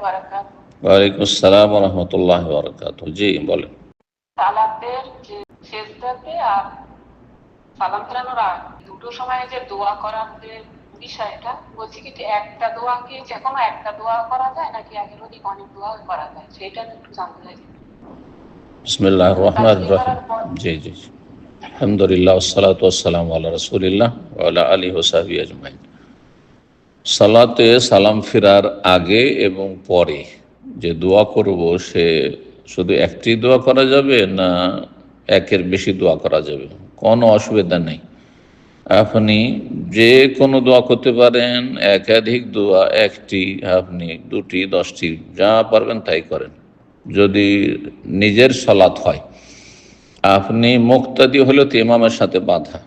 ওয়ালাইকুম আসসালাম ওয়া রাহমাতুল্লাহি ওয়া বারাকাতুহু। জি বলেন। সালাতের যে সেজদাতে আর সালাম ফেরানোর আগ দুটো সময় যে দোয়া করার যে বিষয়টা, বলছি কি একটা দোয়া কি যে কোনো একটা দোয়া করা যায় নাকি একের অধিক অনেক দোয়া করা যায়, সেটা একটু জানতে চাই। বিসমিল্লাহির রহমানির রহিম। জি জি, আলহামদুলিল্লাহ ওয়াসসালাতু ওয়াসসালামু আলা রাসূলিল্লাহ ওয়া আলা আলিহি ওয়া সাহবিহি আজমাইন। সালাতে সালাম ফেরার আগে এবং পরে যে দোয়া করব, সে শুধু একটি দোয়া করা যাবে না একের বেশি দোয়া করা যাবে? কোনো অসুবিধা নেই, আপনি যে কোনো দোয়া করতে পারেন। একাধিক দোয়া, একটি, আপনি দুটি, 10টি, যা পারবেন তাই করেন। যদি নিজের সালাত হয়, আপনি মুক্তাদি হলে তো ইমামের সাথে বাধা।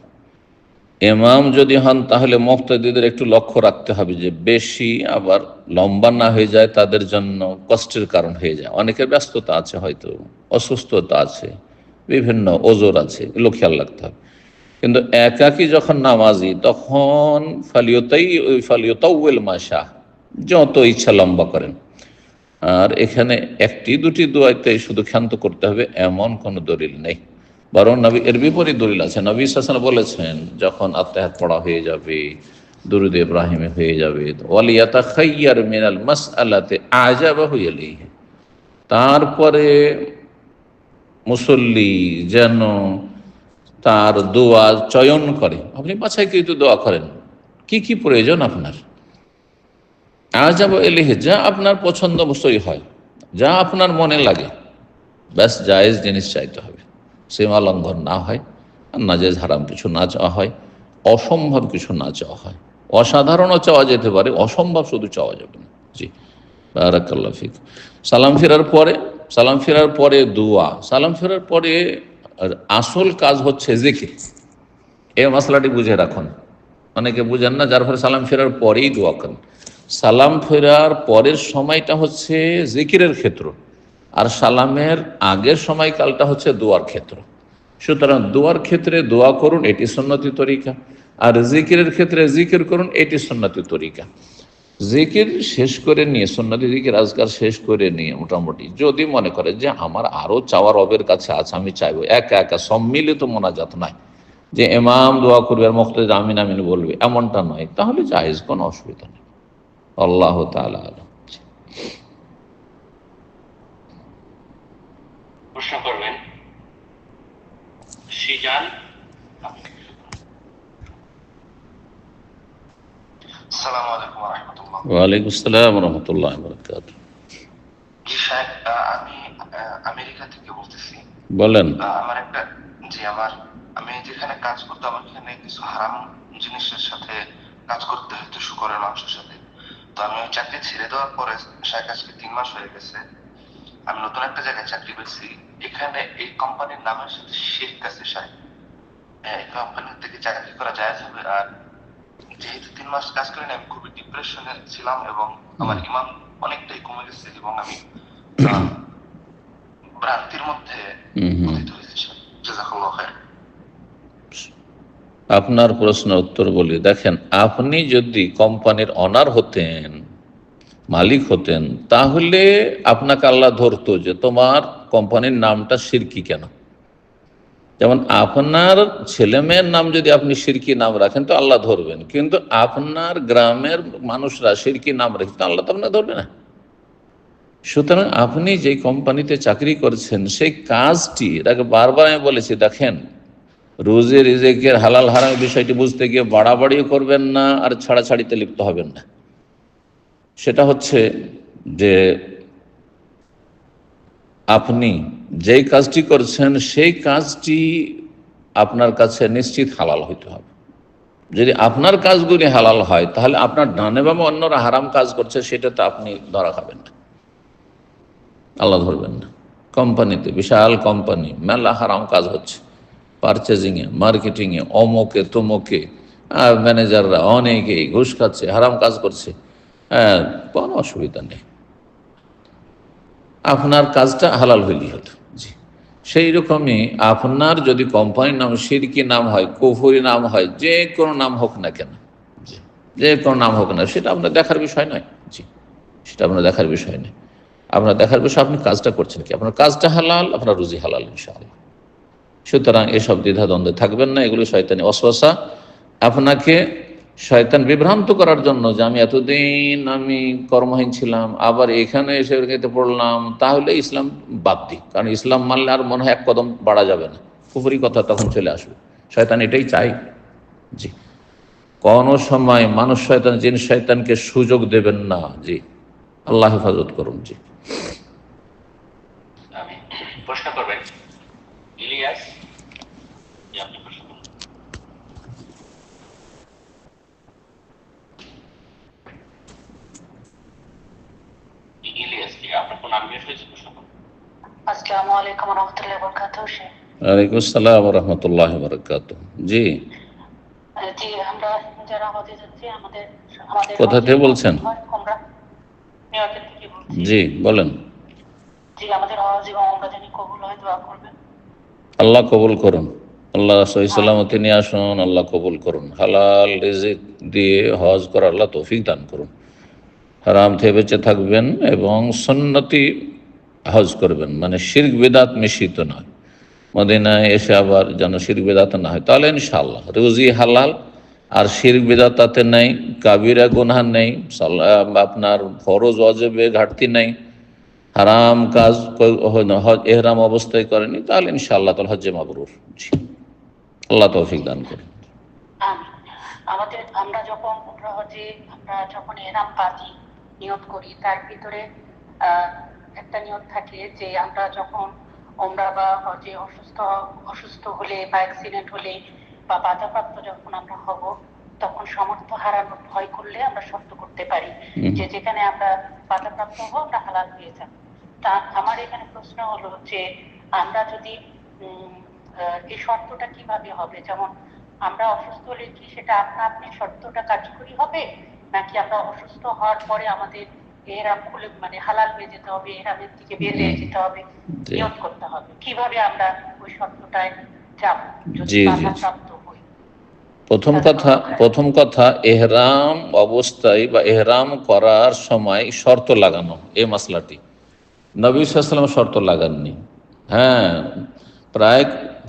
ইমাম যদি হন তাহলে মুক্তাদিদের একটু লক্ষ্য রাখতে হবে যে বেশি আবার লম্বা না হয়ে যায়, তাদের জন্য কষ্টের কারণ হয়ে যায়। অনেকের ব্যস্ততা আছে, হয়তো অসুস্থতা আছে, বিভিন্ন ওজোর আছে, এগুলো খেয়াল রাখতে হবে। কিন্তু একাকী যখন নামাজি, তখন ফালিয়তাউল মাশা, যত ইচ্ছা লম্বা করেন। আর এখানে একটি দুটি দোয়াতে শুধু ক্ষান্ত করতে হবে এমন কোনো দলিল নেই, বরং নবী এর বিপরীত দলিল আছে। নবী সাল্লাল্লাহু আলাইহি ওয়াসাল্লাম বলেছেন, যখন আত্তাহিয়াত পড়া হয়ে যাবে, দুরূদ ইব্রাহিমে হয়ে যাবে, ওয়ালিয়াতাখাইয়ার মিনাল মাসআলাতি আজাবাহু ইলাইহি, তারপরে মুসল্লি যেন তার দোয়া চয়ন করে। আপনি বাছাইকৃত দোয়া করেন, কি কি প্রয়োজন আপনার, আজাব এলিহে, যা আপনার পছন্দ মতোই হয়, যা আপনার মনে লাগে, ব্যাস জায়েজ জিনিস চাইতে হবে, সীমা লঙ্ঘন না হয়, আর নাজায়েজ হারাম কিছু না চাওয়া হয়, অসম্ভব কিছু না চাওয়া হয়। অসাধারণও চাওয়া যেতে পারে, অসম্ভব শুধু চাওয়া যাবে না। জি, বারাকাল্লাহ ফিক। সালাম ফেরার পরে দোয়া, সালাম ফেরার পরে আসল কাজ হচ্ছে জিকির। এই মশলাটি বুঝে রাখুন, অনেকে বুঝেন না, যার ফলে সালাম ফেরার পরেই দোয়া করেন। সালাম ফেরার পরের সময়টা হচ্ছে জিকিরের ক্ষেত্র, আর সালামের আগের সময়কালটা হচ্ছে দোয়ার ক্ষেত্র। সুতরাং দোয়ার ক্ষেত্রে দোয়া করুন, এটি সুন্নতি তরিকা, আর জিকিরের ক্ষেত্রে জিকির করুন, এটি সুন্নতি তরিকা। জিকির শেষ করে নিয়ে, সুন্নতি জিকির আজকার শেষ করে নিয়ে, মোটামুটি যদি মনে করে যে আমার আরও চাওয়া রবের কাছে আছে, আমি চাইবো, একা একা সম্মিলিত মোনাজাত নয়, যে ইমাম দোয়া করবে আর মুক্তাদি আমিন আমিন বলবে, এমনটা নয়, তাহলে জায়েজ, কোনো অসুবিধা নেই। আল্লাহ তাআলা আলাম। প্রশ্ন করবেন সিজান। আসসালামু আলাইকুম ওয়া রাহমাতুল্লাহ। ওয়া আলাইকুম আসসালাম ওয়া রাহমাতুল্লাহি ওয়া বারাকাতুহু। জি স্যার, আমি আমেরিকা থেকে বলতেছি। বলেন। আমি যেখানে কাজ করতাম, এখানে কিছু হারাম জিনিসের সাথে কাজ করতে হতো, শুকরের মাংসের সাথে। তো আমি ওই চাকরি ছেড়ে দেওয়ার পরে আজকে 3 মাস হয়ে গেছে, আমি নতুন একটা জায়গায় চাকরি পেয়েছি। এখানে এই কোম্পানির নামের সাথে শিরক আছে স্যার, এই কোম্পানি থেকে চাকরি করা যায় হবে? আর যেহেতু 3 মাস কাজ করিনি, আমি খুবই ডিপ্রেশনে ছিলাম এবং আমার ঈমান অনেকটাই কমে গেছে এবং আমি ভ্রান্তির মধ্যে পতিত হয়েছি স্যার। জাযাকাল্লাহু খাইর। আপনার প্রশ্ন উত্তর বলি। দেখেন, আপনি যদি কোম্পানির অনার হতেন, মালিক হতেন, তাহলে আপনাকে আল্লাহ ধরতো যে তোমার কোম্পানির নামটা শিরকি কেন। যেমন আপনার ছেলে মেয়ের নাম যদি আপনি শিরকি নাম রাখেন তো আল্লাহ ধরবেন, কিন্তু আপনার গ্রামের মানুষরা শিরকি নাম রাখেন তো আল্লাহ তো আপনাকে ধরবে না। সুতরাং আপনি যে কোম্পানিতে চাকরি করছেন, সেই কাজটি, এটাকে বারবার আমি বলেছি, দেখেন, রোজে রিজেকের হালাল হারাম বিষয়টি বুঝতে গিয়ে বাড়াবাড়িও করবেন না, আর ছাড়াছাড়িতে লিপ্ত হবেন না। সেটা হচ্ছে যে আপনি যেই কাজটি করছেন সেই কাজটি আপনার কাছে নিশ্চিত হালাল হইতে হবে। যদি আপনার কাজগুলি হালাল হয়, তাহলে আপনার ডানে বামে অন্যরা হারাম কাজ করছে, সেটাতে আপনি ধরা খাবেন না, আল্লাহ ধরবেন না। কোম্পানিতে, বিশাল কোম্পানি, মেলা হারাম কাজ হচ্ছে, পারচেজিংয়ে, মার্কেটিংয়ে, অমুকে তমুকে, ম্যানেজাররা অনেকেই ঘুষ খাচ্ছে, হারাম কাজ করছে, কোনো অসুবিধা নেই, আপনার কাজটা হালাল হইলেই হতো। জি, সেই রকমই আপনার যদি কোম্পানির নাম শিরকি নাম হয়, কুফরি নাম হয়, যে কোনো নাম হোক না কেন, যে কোনো নাম হোক না, সেটা আপনার দেখার বিষয় নয়। জি, সেটা আপনার দেখার বিষয় নেই। আপনার দেখার বিষয় আপনি কাজটা করছেন কি, আপনার কাজটা হালাল, আপনার রুজি হালাল ইনশাআল্লাহ। সুতরাং এসব দ্বিধাদ্বন্দ্বে থাকবেন না, এগুলো শয়তানি ওয়াসওয়াসা। আপনাকে শয়তান বিভ্রান্ত করার জন্য যে আমি এতদিন আমি কর্মহীন ছিলাম, আবার এখানে এসে এতে পড়লাম, তাহলে ইসলাম বাদ দিই, কারণ ইসলাম মানলে আর মনে হয় এক কদম বাড়া যাবে না, কুফরি কথা তখন চলে আসবে। শয়তান এটাই চাই। জি, কোনো সময় মানুষ শয়তান জিন শয়তানকে সুযোগ দেবেন না। জি, আল্লাহ হেফাজত করুন। জি, আমি প্রশ্ন করবেন ইলিয়াস, জি, আপনি প্রশ্ন করুন। ইলিয়াস, জি, আপনার কোন আনমিউট হয়েছে, প্রশ্ন করুন। আসসালামু আলাইকুম ওয়া রাহমাতুল্লাহি ওয়া বারাকাতুহু। ওয়ালাইকুম আসসালাম ওয়া রাহমাতুল্লাহি ওয়া বারাকাতুহু। জি, জি, আমরা যারা হজে যাচ্ছি আমাদের আমাদের কোথা থেকে বলছেন? আমরা নিয়তের থেকে বলছি। জি, বলেন। জি, আমাদের হজ এবং ওমরা যেন কবুল হয়, দোয়া করবেন। আল্লাহ কবুল করুন, আল্লাহ সহি সালামতি নিয়ে আসুন, আল্লাহ কবুল করুন। হালাল রিজিক দিয়ে হজ করার আল্লাহ তৌফিক দান করুন। হারাম থেকে বেঁচে থাকবেন এবং সুন্নতি হজ করবেন, মানে শিরক বিদাত মিশ্রিত নয়। মদিনায় এসে আবার যেন শিরক বিদাত না হয়, তাহলে ইনশাআল্লাহ রুজি হালাল। আর শিরক বিদাত তাতে নেই, কাবিরা গুনাহ নেই, আপনার ফরজ ওয়াজিবে ঘাটতি নেই, হারাম কাজ এহরাম অবস্থায় করেনি, তাহলে ইনশাআল্লাহ তাআলা হজ্জে মাবরুর। জি, আল্লাহ তৌফিক দান করুন। আমরা যখন উমরা হজে আমরা যখন ইহরাম বাঁধি, নিয়ত করি, তার ভিতরে একটা নিয়ত থাকে যে আমরা যখন ওমরা বা হজে অসুস্থ হলে বা অ্যাক্সিডেন্ট হলে বা বাধাপ্রাপ্ত যখন আমরা হব, তখন সামর্থ্য হারানোর ভয় করলে আমরা শর্ত করতে পারি যে যেখানে আমরা বাধাপ্রাপ্ত হব আমরা হালাল হয়ে যাব। তা আমার এখানে প্রশ্ন হলো যে আমরা যদি এই শর্তটা কিভাবে হবে, যেমন আমরা অসুস্থ হলে কি সেটা আপনি শর্তটা কার্যকরী হবে, নাকি আমরা অসুস্থ হওয়ার পরে আমাদের এহরাম খুলে মানে হালাল হয়ে যেতে হবে, এহরামের দিকে বের হয়ে যেতে হবে, নিয়ত করতে হবে, কিভাবে আমরা ওই শর্তটায় যাব যদি বাধাপ্রাপ্ত হই? প্রথম কথা এহরাম অবস্থায় বা এহরাম করার সময় শর্ত লাগানো, এই মাসলাটি নবী সাল্লাল্লাহু আলাইহি ওয়াসাল্লাম শর্ত লাগাননি। হ্যাঁ, প্রায়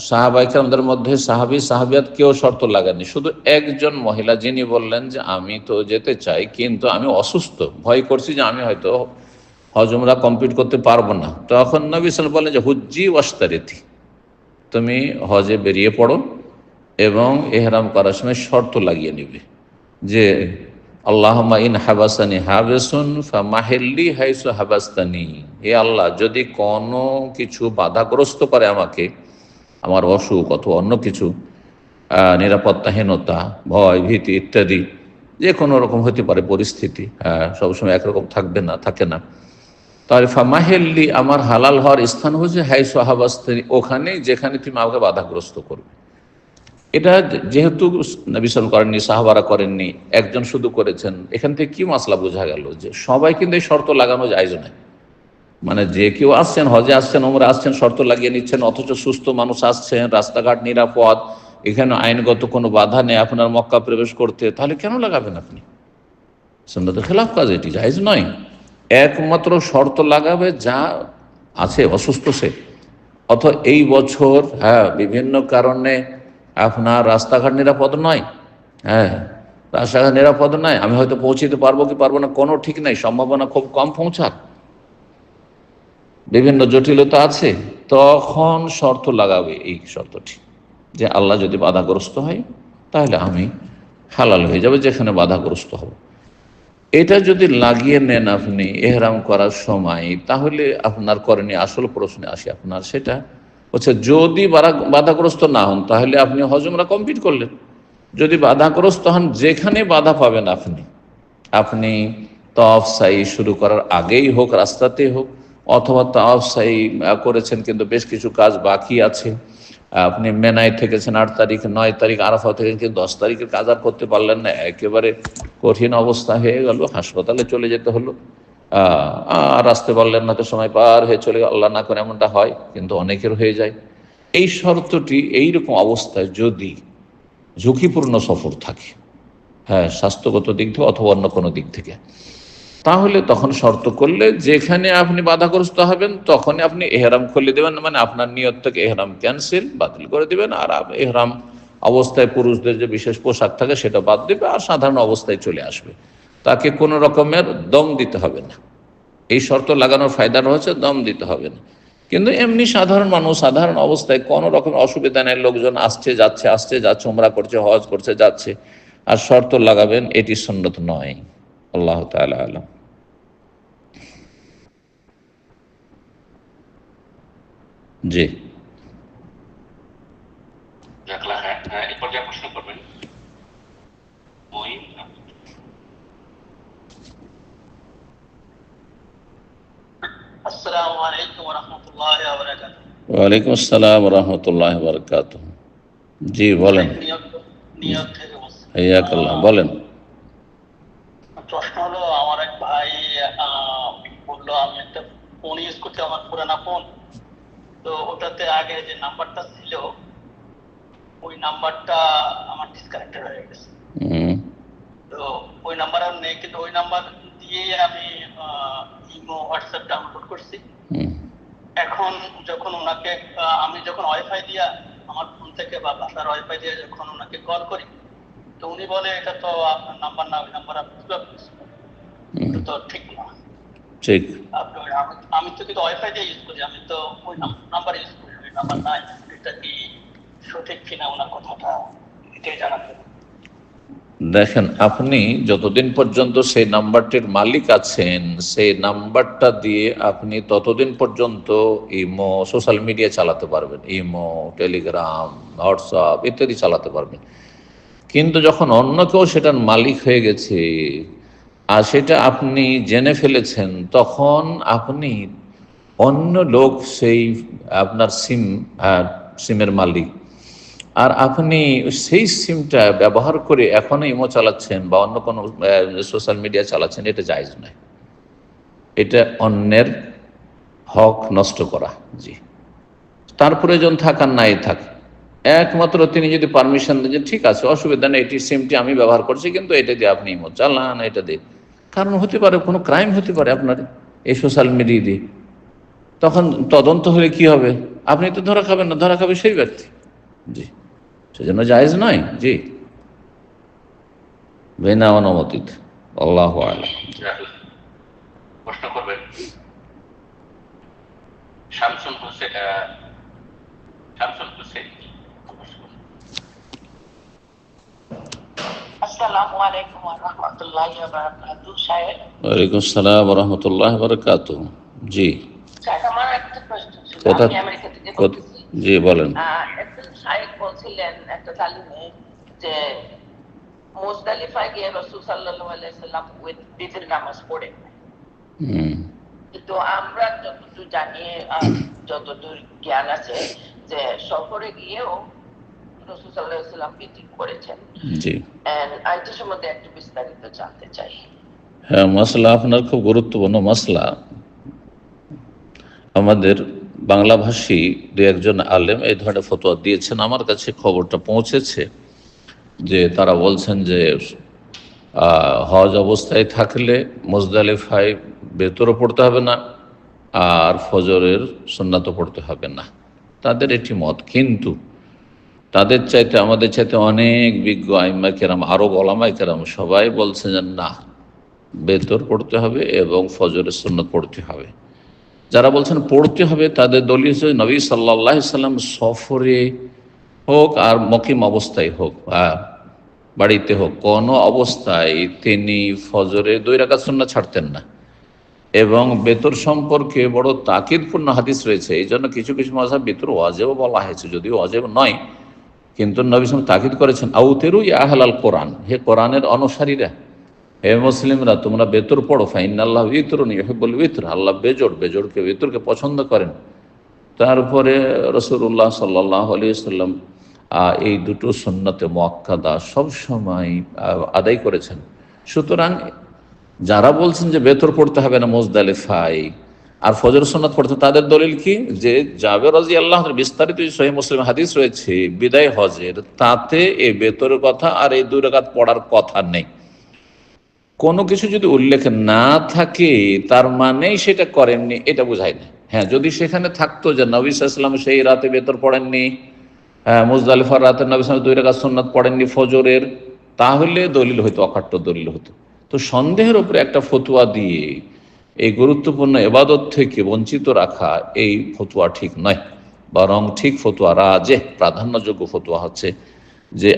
সাহাবায়ে কেরামদের মধ্যে সাহাবিয়াত কেউ শর্ত লাগাননি, শুধু একজন মহিলা যিনি বললেন যে আমি তো যেতে চাই কিন্তু আমি অসুস্থ, ভয় করছি যে আমি হয়তো হজ উমরা কমপ্লিট করতে পারবো না। তখন নবী সাল্লাল্লাহু আলাইহি ওয়াসাল্লাম বললেন যে হুজ্জি ওয়াশতারিতি, তুমি হজে বেরিয়ে পড়ো এবং এহরাম করার সময় শর্ত লাগিয়ে নিবে যে আল্লাহুম্মা ইন হাবাসানি হাবেসুন ফামাহিল্লি হাইসু হাবাস্তানি, হে আল্লাহ, যদি কোনো কিছু বাধাগ্রস্ত করে আমাকে, আমার অসুখ অথবা অন্য কিছু, নিরাপত্তাহীনতা, ভয় ভীতি ইত্যাদি, যে কোনো রকম হতে পারে পরিস্থিতি, সবসময় একরকম থাকে না, তাহলে ফামাহিল্লি, আমার হালাল হওয়ার স্থান হচ্ছে হাইসু হাবাস্তানি, ওখানে যেখানে তুমি আমাকে বাধাগ্রস্ত করবে। এটা যেহেতু নবী সাল্লাল্লাহু আলাইহি ওয়াসাল্লাম করেননি, সাহাবারা করেননি, একজন শুধু করেছেন, এখান থেকে কি মাসলা বোঝা গেল যে সবাই কিন্তু এই শর্ত লাগানো জায়েজ নয়। মানে যে কেউ আসছেন, হজে আসছেন, ওমরা আসছেন, শর্ত লাগিয়ে নিচ্ছেন, অথচ সুস্থ মানুষ আসছেন, রাস্তাঘাট নিরাপদ, এখানে আইনগত কোনো বাধা নেই আপনার মক্কা প্রবেশ করতে, তাহলে কেন লাগাবেন আপনি? সুন্নাতের খেলাফ কাজ, এটি জায়েজ নয়। একমাত্র শর্ত লাগাবে যা আছে অসুস্থ সে, অথবা এই বছর বিভিন্ন কারণে আপনার রাস্তাঘাট নিরাপদ নয়, রাস্তাঘাট নিরাপদ নয়, আমি হয়তো পৌঁছতে পারবো কি পারবো না কোনো ঠিক নাই, সম্ভাবনা খুব কম পৌঁছার, বিভিন্ন জটিলতা আছে, তখন শর্ত লাগাবে এই শর্তটি যে আল্লাহ যদি বাধাগ্রস্ত হয় তাহলে আমি হালাল হয়ে যাবে যেখানে বাধাগ্রস্ত হব। এটা যদি লাগিয়ে নেন আপনি এহরাম করার সময়, তাহলে আপনার করণীয়, আসল প্রশ্নে আসি আপনার, সেটা হচ্ছে যদি বাধাগ্রস্ত না হন তাহলে আপনি হজ উমরা কমপ্লিট করলেন। যদি বাধাগ্রস্ত হন, যেখানে বাধা পাবেন আপনি তাওয়াফ সাই শুরু করার আগেই হোক, রাস্তাতেই হোক, অথবা তাওয়াফ সাই করেছেন কিন্তু বেশ কিছু কাজ বাকি আছে, আপনি মেনায় থেকেছেন 8 তারিখ, 9 তারিখ আরাফা থেকে, কিন্তু 10 তারিখের কাজ আর করতে পারলেন না, একেবারে কঠিন অবস্থা হয়ে গেল, হাসপাতালে চলে যেতে হলো, আর আসতে পারলেন না, তো সময় পার হয়ে চলে, আল্লাহ না করে এমনটা হয়, কিন্তু অনেকের হয়ে যায়। এই শর্তটি এইরকম অবস্থায় যদি ঝুঁকিপূর্ণ সফর থাকে, স্বাস্থ্যগত দিক থেকে অথবা অন্য কোনো দিক থেকে, তাহলে তখন শর্ত করলে যেখানে আপনি বাধাগ্রস্ত হবেন তখনই আপনি এহরাম খুলে দেবেন, মানে আপনার নিয়ত থেকে এহরাম ক্যান্সেল, বাতিল করে দেবেন। আর এহরাম অবস্থায় পুরুষদের যে বিশেষ পোশাক থাকে সেটা বাদ দেবে, আর সাধারণ অবস্থায় চলে আসবে। তাকে কোনো রকমের দম দিতে হবে না। এই শর্ত লাগানোর ফায়দা রয়েছে, দম দিতে হবে না। কিন্তু এমনি সাধারণ মানুষ সাধারণ অবস্থায় কোনো রকম অসুবিধা নেই, লোকজন আসছে যাচ্ছে, উমরা করছে, হজ করছে, যাচ্ছে, আর শর্ত লাগাবেন, এটি সুন্নত নয়। আল্লাহ তাআলা আলাম। জি, হ্যাঁ, এই পর্যায়ে প্রশ্ন করবেন মঈন। আসসালামু আলাইকুম ওয়া রাহমাতুল্লাহি ওয়া বারাকাতুহু। ওয়ালাইকুম আসসালাম রাহমাতুল্লাহি ওয়া বারাকাতুহু। জি বলেন। নিয়ত থেকে বলছি। হাইয়াকাল্লাহ, বলেন। প্রশ্ন হলো, আমার এক ভাই বললো আমি একটা ফোন ইউজ করছি, আমার পুরানা ফোন, তো ওটাতে আগে যে নাম্বারটা ছিল ওই নাম্বারটা আমার ডিসকানেক্টেড হয়ে গেছে। তো ওই নাম্বার আর নেই, কিন্তু ওই নাম্বার দিয়ে আমি ইমো হোয়াটসঅ্যাপ ডাউনলোড করছি। এখন যখন ওনাকে আমি যখন ওয়াইফাই দিয়া আমার ফোন থেকে বা বাসার ওয়াইফাই দিয়ে যখন ওনাকে কল করি, তো উনি বলে এটা তো আপনার নাম্বার না, ওই নাম্বার আপনি ব্লক করেছেন, এটা তো ঠিক না। ঠিক। আমি তো কিন্তু ওয়াইফাই দিয়ে ইউজ করি, আমি তো ওই নাম্বার ইউজ করি, ওই নাম্বার নাই। এটা কি সঠিক কিনা ওনার কথাটা এটাই জানাতে। দেখেন, আপনি যতদিন পর্যন্ত সেই নাম্বারটির মালিক আছেন সেই নাম্বারটা দিয়ে আপনি ততদিন পর্যন্ত ইমো, সোশ্যাল মিডিয়া চালাতে পারবেন, ইমো, টেলিগ্রাম, হোয়াটসঅ্যাপ ইত্যাদি চালাতে পারবেন। কিন্তু যখন অন্য কেউ সেটার মালিক হয়ে গেছে আর সেটা আপনি জেনে ফেলেছেন, তখন আপনি অন্য লোক সেই আপনার সিমের মালিক, আর আপনি সেই সিমটা ব্যবহার করে এখনো ইমো চালাচ্ছেন বা অন্য কোনো সোশ্যাল মিডিয়া চালাচ্ছেন, এটা জায়েজ নয়। এটা অন্যের হক নষ্ট করা। জি, তার প্রয়োজন থাকার নাই থাক, একমাত্র তিনি যদি পারমিশন দেন যে ঠিক আছে অসুবিধা নেই, এটি সিমটি আমি ব্যবহার করছি, কিন্তু এটা দিয়ে আপনি ইমো চালান, এটা দিয়ে, কারণ হতে পারে কোনো ক্রাইম হতে পারে আপনার এই সোশ্যাল মিডিয়া দিয়ে। তখন তদন্ত হলে কি হবে? আপনি তো ধরা খাবেন না, ধরা খাবে সেই ব্যক্তি। জি, সেজন্য জায়েজ নয়। জি, বিনা অনুমতিত। আল্লাহু আ'লাম। প্রশ্ন করবেন শামসুল হোসেন। আসসালামু আলাইকুম ওয়া রাহমাতুল্লাহি ওয়া বারাকাতুহু। সাহেব, ওয়ালাইকুম আসসালাম ওয়া রাহমাতুল্লাহি ওয়া বারাকাতুহু। জি, আমার একটা প্রশ্ন ছিল। কথা, আমি আমেরিকা থেকে বলছি। জি বলেন। একজন সাহেব বলছিলেন একটা তালিমে যে মুজদালিফায় গিয়ে রাসূল সাল্লাল্লাহু আলাইহি সাল্লাম বিতির নামাজ পড়েন। কিন্তু আমরা যতদূর জানি, যতদূর জ্ঞান আছে, যে সফরে গিয়েও রাসূল সাল্লাল্লাহু আলাইহি সাল্লাম বিতির করেছেন। জি, আইটি সম্বন্ধে একটু বিস্তারিত জানতে চাই। হ্যাঁ, মাসলা আপনার খুব গুরুত্বপূর্ণ মাসলা। আমাদের বাংলাভাষী দু একজন আলেম এই ধরনের ফতোয়া দিয়েছেন, আমার কাছে খবরটা পৌঁছেছে যে তারা বলছেন যে হজ অবস্থায় থাকলে মুজদালিফায় বেতরও পড়তে হবে না আর ফজরের সুন্নাতও পড়তে হবে না। তাদের এটি মত, কিন্তু তাদের চাইতে আমাদের চাইতে অনেক বিজ্ঞ আইম্মা কেরাম, আরব ওলামায়ে কেরাম সবাই বলছেন যে না, বেতর পড়তে হবে এবং ফজরের সুন্নাত পড়তে হবে। যারা বলছেন পড়তে হবে তাদের দলিল হচ্ছে নবী সাল্লাল্লাহু আলাইহি সাল্লাম সফরে হোক আর মকিম অবস্থায় হোক, বাড়িতে হোক, কোনো অবস্থায় তিনি ফজরে 2 রাকাত সুন্নাত ছাড়তেন না। এবং বেতর সম্পর্কে বড় তাকিদপূর্ণ হাদিস রয়েছে। এই জন্য কিছু কিছু মাযহাব বেতর ওয়াজিবও বলা হয়েছে, যদিও ওয়াজিব নয়, কিন্তু নবী সাল্লাল্লাহু আলাইহি ওয়াসাল্লাম তাকিদ করেছেন, আউতিরু ইয়া আহলাল কোরআন, হে কোরআনের অনুসারীরা, হে মুসলিমরা, তোমরা বেতর পড়ো। ফাইন্নাল্লাহু ইউতিরুন ইউহিব্বুল উইতর, আল্লাহ বেজোড়কে বেতরকে পছন্দ করেন। তারপরে রাসূলুল্লাহ সাল্লাল্লাহু আলাইহি ওয়াসাল্লাম এই দুটো সুন্নতে মুআক্কাদা সবসময় আদায় করেছেন। সুতরাং যারা বলছেন যে বেতর পড়তে হবে না মুজদালিফায় আর ফজর সুন্নাত পড়তে, তাদের দলিল কি? যে জাবের রাদিয়াল্লাহু আনহু বিস্তারিত সহিহ মুসলিম হাদিস রয়েছে বিদায় হজের, তাতে এই বেতরের কথা আর এই 2 রাকাত পড়ার কথা নেই। কোনো কিছু যদি উল্লেখ না থাকে তার মানেই সেটা করেননি, এটা বোঝায় না। হ্যাঁ, যদি সেখানে থাকতো যে নবী সাল্লাল্লাহু আলাইহি ওয়াসাল্লাম সেই রাতে বেতর পড়েননি, মুজদালিফার রাতে নবী সাল্লাল্লাহু আলাইহি ওয়াসাল্লাম 2 রাকাত সুন্নাত পড়েননি ফজরের, তাহলে দলিল হইতো, অকাট্য দলিল হতো। তো সন্দেহের উপরে একটা ফতুয়া দিয়ে এই গুরুত্বপূর্ণ ইবাদত থেকে বঞ্চিত রাখা, এই ফতুয়া ঠিক নয়। বরং ঠিক ফতুয়া, রাজেহ প্রাধান্যযোগ্য ফতুয়া হচ্ছে যে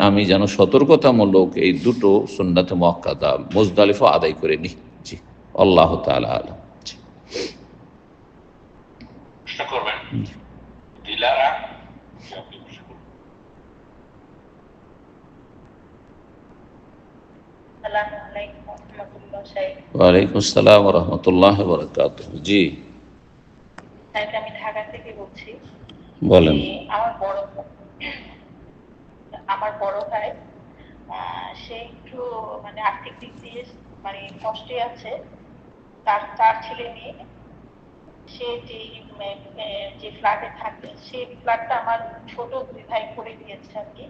আমি যেন সতর্কতামূলক এই দুটো সুন্নাতে মুআক্কাদা মুজদালিফা আদায় করে নিই। জি, আল্লাহ তাআলা আলাম। জি। প্রশ্ন করবেন দিলারা। আসসালামু আলাইকুম ওয়া রাহমাতুল্লাহ। ওয়ালাইকুম আসসালাম ওয়া রাহমাতুল্লাহি ওয়া বারাকাতুহু। জি, আমি ঢাকা থেকে বলছি। বলেন। আমার বড় ভাই সে একটু মানে আর্থিক দিক দিয়ে মানে কষ্টে আছে। তার ছেলে মেয়ে, সে যে ফ্ল্যাটে থাকে সেই ফ্ল্যাটটা আমার ছোট 2 ভাই করে দিয়েছে আর কি।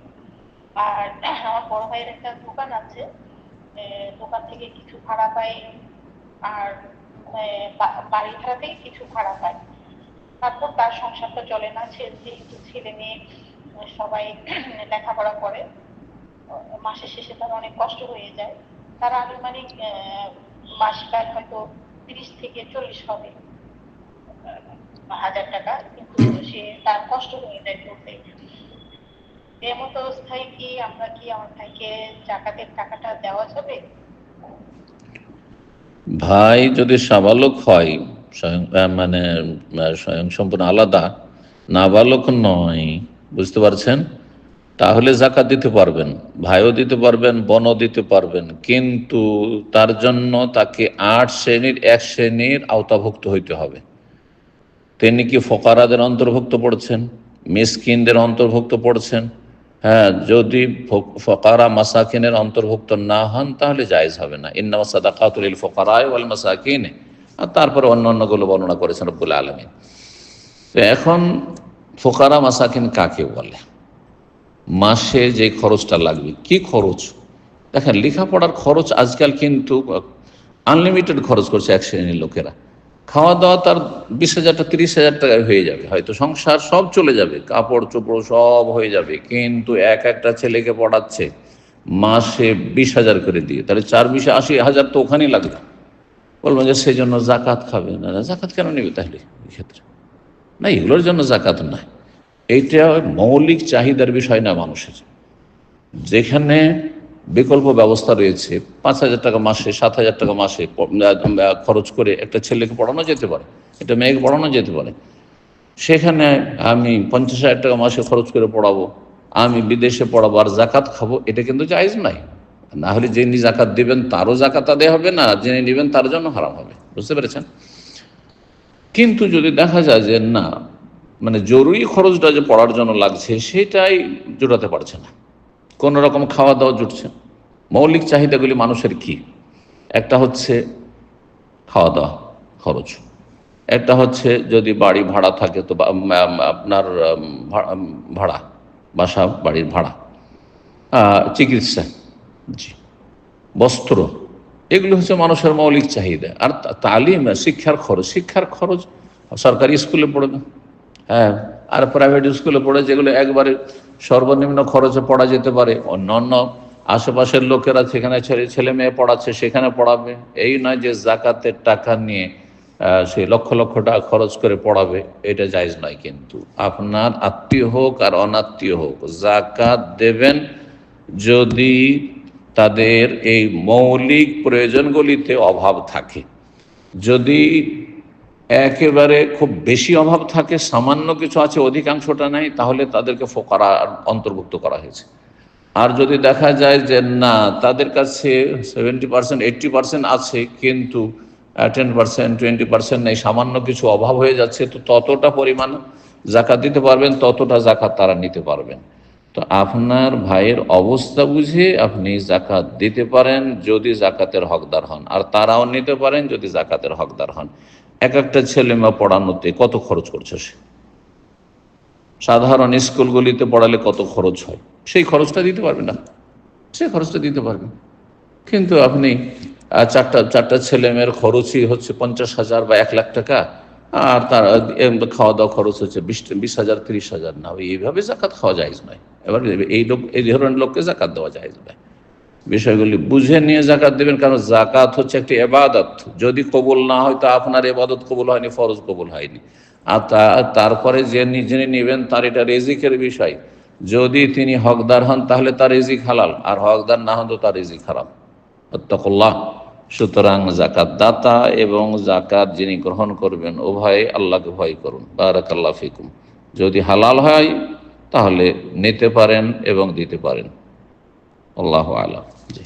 আর আমার বড় ভাইয়ের একটা দোকান আছে, দোকান থেকে কিছু ভাড়া পাই, আর বাড়ি ভাড়া থেকে কিছু ভাড়া পাই। তারপর তার সংসারটা চলে না, যেহেতু ছেলে মেয়ে সবাই লেখাপড়া করে, মাসের শেষে তার অনেক কষ্ট হয়ে যায়। তার আনুমানিক মাসিক আয় হয়তো 30 থেকে 40 হবে হাজার টাকা, কিন্তু সে তার কষ্ট হয়ে যায় করতে। এমত অবস্থায় কি আমরা কি আমার ভাইকে জাকাতের টাকাটা দেওয়া যাবে? ভাই যদি সাবালক হয়, স্বয়ং সম্পূর্ণ আলাদা, নাবালক নয়, বুঝতে পারছেন, তাহলে জাকাত দিতে পারবেন, ভাইও দিতে পারবেন, বোনও দিতে পারবেন। কিন্তু তার জন্য তাকে 8 শ্রেণীর 1 শ্রেণীর আওতাভুক্ত হইতে হবে। তিনি কি ফকারাদের অন্তর্ভুক্ত পড়ছেন, মিসকিনদের অন্তর্ভুক্ত পড়ছেন? হ্যাঁ, যদি ফকারা মাসাকিনের অন্তর্ভুক্ত না হন তাহলে জায়েজ হবে না। ইন্নামা সাদাকাতু লিল ফুকারা ওয়াল মাসাকিন, আর তারপরে অন্যান্যগুলো বর্ণনা করেছেন রব্বুল আলামিন। তো এখন ফকারা মাসাকিন কাকে বলে? মাসে যে খরচটা লাগবে, কি খরচ? দেখেন, লেখাপড়ার খরচ আজকাল কিন্তু আনলিমিটেড খরচ করছে 1 শ্রেণীর লোকেরা। খাওয়া দাওয়া তার 20,000 টাকা 30,000 টাকায় হয়ে যাবে, হয়তো সংসার সব চলে যাবে, কাপড় চোপড় সব হয়ে যাবে। কিন্তু একটা ছেলেকে পড়াচ্ছে মাসে 20,000 করে দিয়ে, তাহলে 4 × 20 = 80,000 তো ওখানেই লাগবে। বলবেন যে সেই জন্য জাকাত খাবে না। জাকাত কেন নেবে তাহলে এক্ষেত্রে? না, এগুলোর জন্য জাকাত নয়। এইটা মৌলিক চাহিদার বিষয় না মানুষের। যেখানে বিকল্প ব্যবস্থা রয়েছে, 5,000 টাকা মাসে, 7,000 টাকা মাসে খরচ করে একটা ছেলেকে পড়ানো যেতে পারে, একটা মেয়েকে পড়ানো যেতে পারে। সেখানে আমি 50,000 টাকা মাসে খরচ করে পড়াবো, আমি বিদেশে পড়াবো আর জাকাত খাবো, এটা কিন্তু জায়েজ নাই। না হলে যিনি জাকাত দিবেন তারও জাকাত আদায় হবে না, যিনি নেবেন তার জন্য হারাম হবে। বুঝতে পেরেছেন? কিন্তু যদি দেখা যায় যে না, মানে জরুরি খরচটা যে পড়ার জন্য লাগছে সেটাই জোটাতে পারছে না, কোনো রকম খাওয়া দাওয়া জুটছে, মৌলিক চাহিদাগুলি মানুষের কি? একটা হচ্ছে খাওয়া দাওয়া খরচ, একটা হচ্ছে যদি বাড়ি ভাড়া থাকে তো আপনার ভাড়া, বাসা বাড়ির ভাড়া, চিকিৎসা, জি, বস্ত্র, এগুলো হচ্ছে মানুষের মৌলিক চাহিদা। আর তালিম, শিক্ষার খরচ সরকারি স্কুলে পড়বে, হ্যাঁ, আর প্রাইভেট স্কুলে পড়ে যেগুলো একবারে সর্বনিম্ন খরচে পড়া যেতে পারে, অন্য আশেপাশের লোকেরা সেখানে ছেলে মেয়ে পড়াচ্ছে সেখানে পড়াবে। এই নয় যে জাকাতের টাকা নিয়ে সে লক্ষ লক্ষ টাকা খরচ করে পড়াবে, এটা জায়েজ নয়। কিন্তু আপনার আত্মীয় হোক আর অনাত্মীয় হোক, জাকাত দেবেন যদি তাদের এই মৌলিক প্রয়োজনগুলিতে অভাব থাকে। যদি একেবারে খুব বেশি অভাব থাকে, সামান্য কিছু আছে অধিকাংশটা নাই, তাহলে তাদেরকে ফোকারা অন্তর্ভুক্ত করা হয়েছে। আর যদি দেখা যায় যে না, তাদের কাছে 70% 80% আছে কিন্তু 10% 20% নেই, সামান্য কিছু অভাব হয়ে যাচ্ছে, তো ততটা পরিমাণ জাকাত দিতে পারবেন, ততটা জাকাত তারা নিতে পারবেন। তো আপনার ভাইয়ের অবস্থা বুঝে আপনি জাকাত দিতে পারেন যদি জাকাতের হকদার হন, আর তারাও নিতে পারেন যদি জাকাতের হকদার হন। একটা ছেলে মেয়ে পড়ানোতে কত খরচ করছে সে? সাধারণ স্কুলগুলিতে পড়ালে কত খরচ হয়? সেই খরচটা দিতে পারবে না, সেই খরচটা দিতে পারবে, কিন্তু আপনি চারটা ছেলে মেয়ের খরচই হচ্ছে 50,000 বা 1 লাখ টাকা, আর তার খাওয়া দাওয়া খরচ হচ্ছে 20,000 30,000, না এইভাবে জাকাত খাওয়া যায় নয়। এবার এই ধরনের লোককে জাকাত দেওয়া যায় নয়। বিষয়গুলি বুঝে নিয়ে জাকাত দেবেন, কারণ জাকাত হচ্ছে একটি ইবাদত। যদি কবুল না হয় তো আপনার ইবাদত কবুল হয়নি, ফরজ কবুল হয়নি। আর তারপরে যিনি নেবেন তার এটা রিজিকের বিষয়। যদি তিনি হকদার হন তাহলে তার রিজিক হালাল, আর হকদার না হন তো তার রিজিক হারাম। আত্তাকুল্লাহ। সুতরাং জাকাত দাতা এবং জাকাত যিনি গ্রহণ করবেন উভয় আল্লাহকে ভয় করুন। বারাকাল্লাহু ফিকুম। যদি হালাল হয় তাহলে নিতে পারেন এবং দিতে পারেন। আল্লাহু আ'লাম। জি।